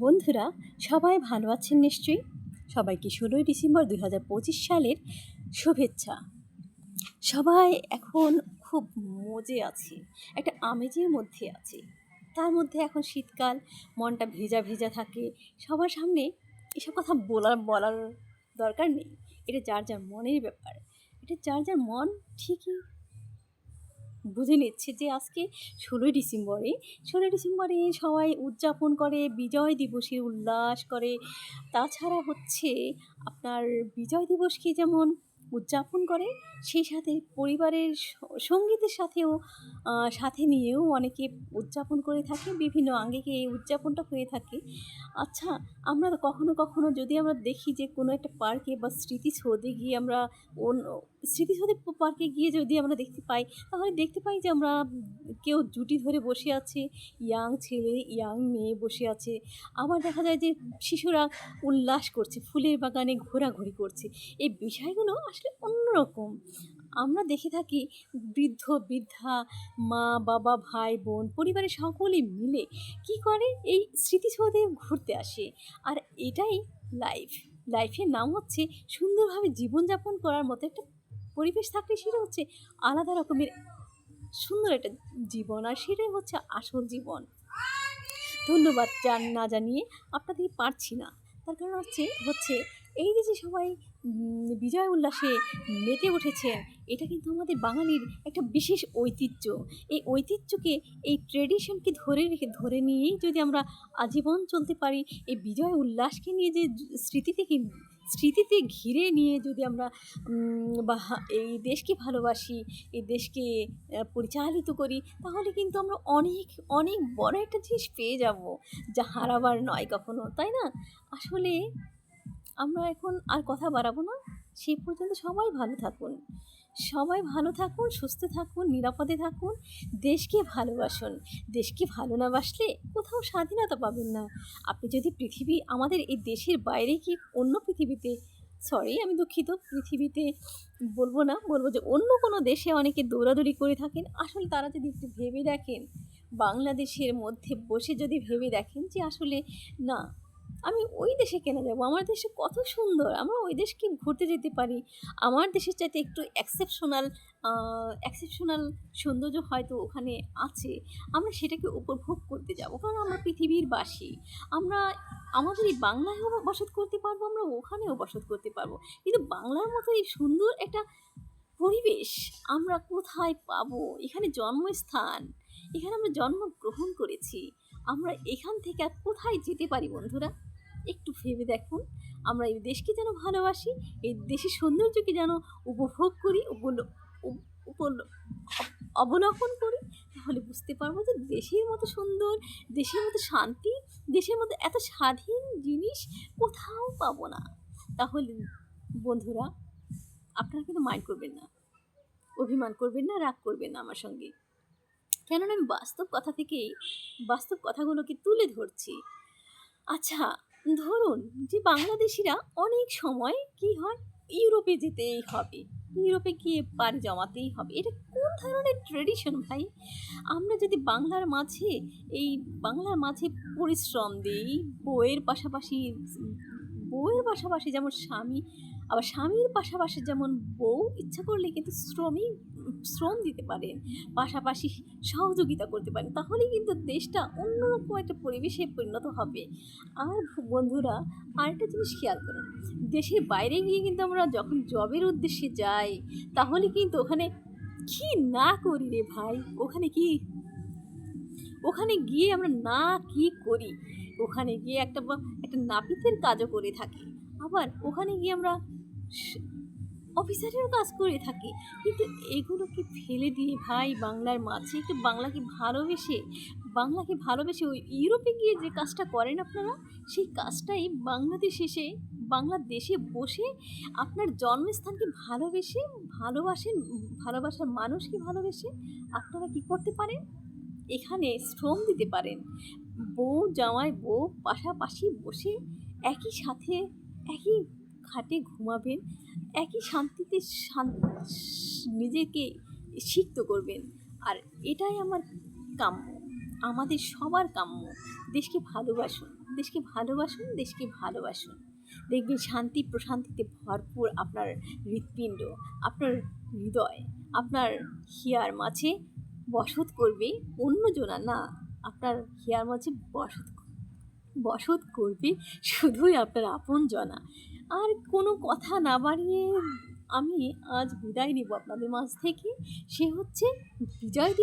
বন্ধুরা, সবাই ভালো আছেন নিশ্চয়ই। সবাইকে 16ই ডিসেম্বর 2025 সালের শুভেচ্ছা। সবাই এখন খুব মজে আছি, একটা আমেজের মধ্যে আছি। তার মধ্যে এখন শীতকাল, মনটা ভেজা ভেজা থাকে। সবার সামনে এসব কথা বলার দরকার নেই। এটা যার যার মনের ব্যাপার। এটা যার যার মন ঠিকই বুঝে নিচ্ছে যে আজকে 16ই ডিসেম্বরে সবাই উদযাপন করে, বিজয় দিবসে উল্লাস করে। তাছাড়া হচ্ছে আপনার বিজয় দিবসকে যেমন উদযাপন করে, সেই সাথে পরিবারের সঙ্গীতের সাথেও সাথে নিয়েও অনেকে উদযাপন করে থাকে। বিভিন্ন আঙ্গিকে এই উদযাপনটা হয়ে থাকে। আচ্ছা, আমরা কখনো কখনো যদি আমরা দেখি যে কোনো একটা পার্কে বা স্মৃতিসৌধে গিয়ে আমরা স্মৃতিসৌধের পার্কে গিয়ে যদি আমরা দেখতে পাই, তাহলে দেখতে পাই যে আমরা কেউ জুটি ধরে বসে আছে, ইয়াং ছেলে ইয়াং মেয়ে বসে আছে। আবার দেখা যায় যে শিশুরা উল্লাস করছে, ফুলের বাগানে ঘোরাঘুরি করছে। এই বিষয়গুলো আসলে অন্যরকম। আমরা দেখে থাকি বৃদ্ধ বৃদ্ধা, মা বাবা ভাই বোন পরিবারের সকলে মিলে কি করে, এই স্মৃতিসৌধে ঘুরতে আসে। আর এটাই লাইফের নাম হচ্ছে সুন্দরভাবে জীবনযাপন করার মতো একটা পরিবেশ থাকলে সেটা হচ্ছে আলাদা রকমের সুন্দর একটা জীবন, আর সেটাই হচ্ছে আসল জীবন। ধন্যবাদ না জানিয়ে আপনাদেরকে পারছি না। তার কারণ হচ্ছে এই যে সবাই বিজয় উল্লাসে মেতে উঠেছেন, এটা কিন্তু আমাদের বাঙালির একটা বিশেষ ঐতিহ্য। এই ঐতিহ্যকে, এই ট্রেডিশনকে ধরে নিয়েই যদি আমরা আজীবন চলতে পারি, এই বিজয় উল্লাসকে নিয়ে যে স্মৃতিতে ঘিরে নিয়ে যদি আমরা এই দেশকে ভালোবাসি, এই দেশকে পরিচালিত করি, তাহলে কিন্তু আমরা অনেক অনেক বড় একটা জিনিস পেয়ে যাব, যা হারাবার নয় কখনো, তাই না? আসলে আমরা এখন আর কথা বাড়াবো না। সেই পর্যন্ত সবাই ভালো থাকুন, সুস্থ থাকুন, নিরাপদে থাকুন, দেশকে ভালোবাসুন। দেশকে ভালো না বাসলে কোথাও স্বাধীনতা পাবেন না। আপনি যদি আমাদের এই দেশের বাইরে কি অন্য পৃথিবীতে, আমি দুঃখিত, পৃথিবীতে বলবো না, বলবো যে অন্য কোনো দেশে অনেকে দৌড়াদৌড়ি করে থাকেন, আসলে তারা যদি একটু ভেবে দেখেন, বাংলাদেশের মধ্যে বসে যদি ভেবে দেখেন যে আসলে না, আমি ওই দেশে কেন যাবো, আমার দেশে কত সুন্দর, আমরা ওই দেশকে ঘুরতে যেতে পারি। আমার দেশের চাইতে একটু এক্সেপশনাল সৌন্দর্য হয়তো ওখানে আছে, আমরা সেটাকে উপভোগ করতে যাব, কারণ আমরা পৃথিবীর বাসী। আমরা আমাদের এই বাংলায়ও বসত করতে পারবো, আমরা ওখানেও বসত করতে পারবো, কিন্তু বাংলার মতো এই সুন্দর একটা পরিবেশ আমরা কোথায় পাবো? এখানে জন্মস্থান, এখানে আমরা জন্মগ্রহণ করেছি, আমরা এখান থেকে আর কোথায় যেতে পারি বন্ধুরা? একটু ভেবে দেখুন। আমরা এই দেশকে যেন ভালোবাসি, এই দেশের সৌন্দর্যকে যেন উপভোগ করি, অবলোকন করি, তাহলে বুঝতে পারবো যে দেশের মতো সুন্দর, দেশের মতো শান্তি, দেশের মতো এত স্বাধীন জিনিস কোথাও পাবো না। তাহলে বন্ধুরা, আপনারা কিন্তু মাইন্ড করবেন না, অভিমান করবেন না, রাগ করবেন না আমার সঙ্গে, কেননা আমি বাস্তব কথাগুলোকে তুলে ধরছি। আচ্ছা, ধরুন যে বাংলাদেশিরা অনেক সময় কি হয়, ইউরোপে যেতেই হবে, ইউরোপে গিয়ে পাড়ি জমাতেই হবে। এটা কোন ধরনের ট্রেডিশন ভাই? আমরা যদি বাংলার মাঝে পরিশ্রম দিই, বউয়ের পাশাপাশি যেমন স্বামী, আবার স্বামীর পাশাপাশি যেমন বউ ইচ্ছা করলে কিন্তু শ্রম দিতে পারেন, পাশাপাশি সহযোগিতা করতে পারেন, তাহলেই কিন্তু দেশটা অন্যরকম একটা পরিবেশে পরিণত হবে। আর বন্ধুরা, আরেকটা জিনিস খেয়াল করুন, দেশের বাইরে গিয়ে কিন্তু আমরা যখন জবের উদ্দেশ্যে যাই, তাহলে কিন্তু ওখানে কি না করি রে ভাই, ওখানে গিয়ে আমরা না কি করি, ওখানে গিয়ে একটা নাপিতের কাজও করে থাকি, আবার ওখানে গিয়ে আমরা অফিসারের কাজ করে থাকি। কিন্তু এগুলোকে ফেলে দিয়ে ভাই, বাংলার মাঝে একটু বাংলাকে ভালোবেসে ওই ইউরোপে গিয়ে যে কাজটা করেন আপনারা, সেই কাজটাই বাংলাদেশে বসে আপনার জন্মস্থানকে ভালোবাসার মানুষকে ভালোবেসে আপনারা কি করতে পারেন, এখানে শ্রম দিতে পারেন। বউ পাশাপাশি বসে একই সাথে একই খাটে ঘুমাবেন, একই শান্তিতে নিজেকে সিক্ত করবেন। আর এটাই আমার কাম্য, আমাদের সবার কাম্য। দেশকে ভালোবাসুন। দেশকে ভালোবাসুন, দেশকে ভালোবাসুন। দেখবেন শান্তি প্রশান্তিতে ভরপুর আপনার হৃৎপিণ্ড, আপনার হৃদয়, আপনার হিয়ার মাঝে বসত করবে অন্যজনা না, আপনার হিয়ার মাঝে বসত করবে শুধুই আপনার আপনজনা। আর কোনো কথা না বাড়িয়ে আমি আজ বিদায় নেব আপনাদের মাঝ থেকে। সে হচ্ছে বিজয় দিবস।